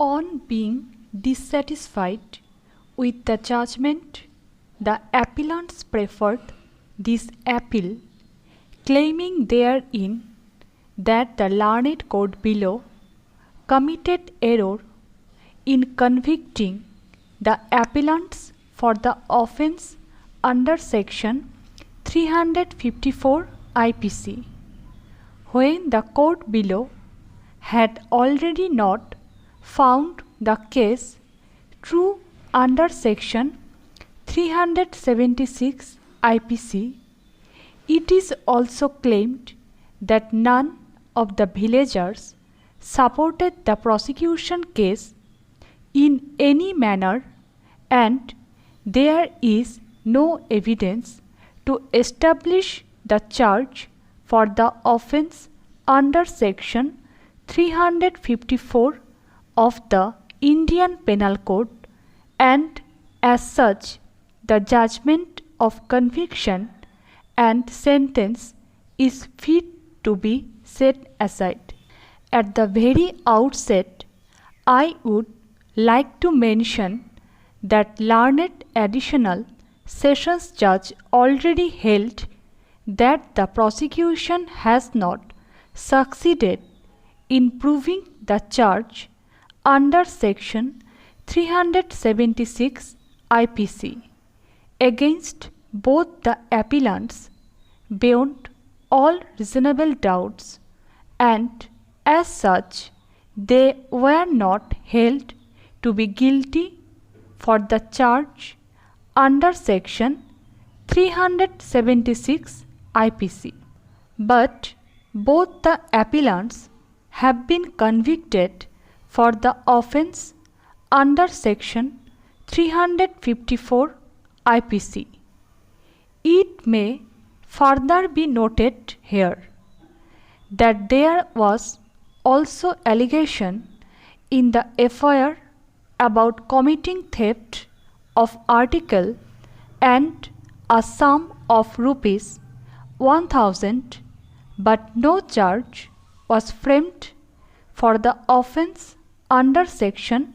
On being dissatisfied with the judgment, the appellants preferred this appeal, claiming therein that the learned court below committed error in convicting the appellants for the offence under section 354 IPC, when the court below had already not found the case true under section 376 IPC. It is also claimed that none of the villagers supported the prosecution case in any manner, and there is no evidence to establish the charge for the offence under section 354 of the Indian Penal Code, and as such the judgment of conviction and sentence is fit to be set aside. At the very outset, I would like to mention that learned additional sessions judge already held that the prosecution has not succeeded in proving the charge under section 376 IPC against both the appellants beyond all reasonable doubts, and as such they were not held to be guilty for the charge under section 376 IPC. But both the appellants have been convicted for the offence under section 354 IPC. It may further be noted here that there was also allegation in the FIR about committing theft of article and a sum of rupees 1000, but no charge was framed for the offence under section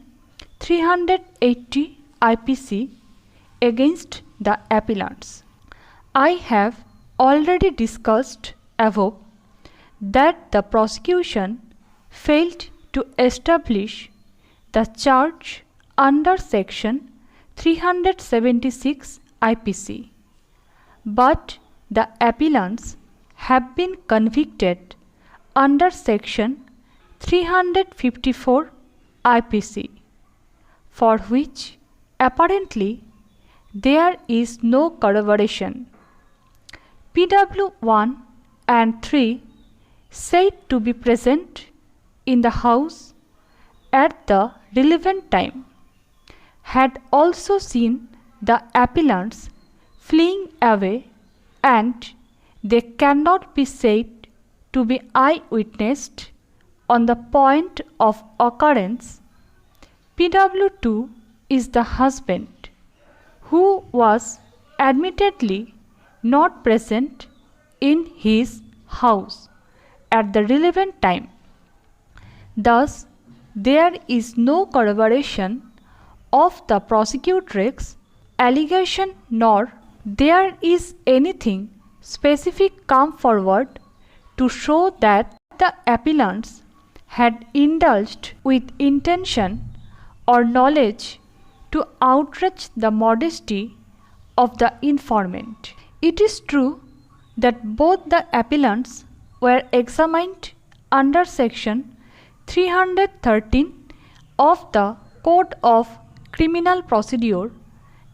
380 IPC against the appellants. I have already discussed above that the prosecution failed to establish the charge under section 376 IPC, but the appellants have been convicted under section 354 IPC, for which apparently there is no corroboration. PW 1 and 3, said to be present in the house at the relevant time, had also seen the appellants fleeing away, and they cannot be said to be eyewitnessed on the point of occurrence. PW2 is the husband, who was admittedly not present in his house at the relevant time. Thus, there is no corroboration of the prosecutrix allegation, nor there is anything specific come forward to show that the appellants had indulged with intention or knowledge to outrage the modesty of the informant. It is true that both the appellants were examined under section 313 of the Code of Criminal Procedure,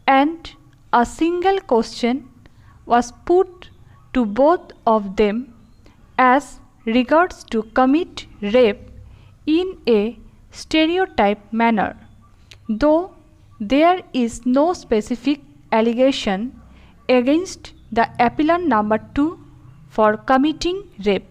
and a single question was put to both of them as regards to commit rape in a stereotyped manner, though there is no specific allegation against the appellant number 2 for committing rape.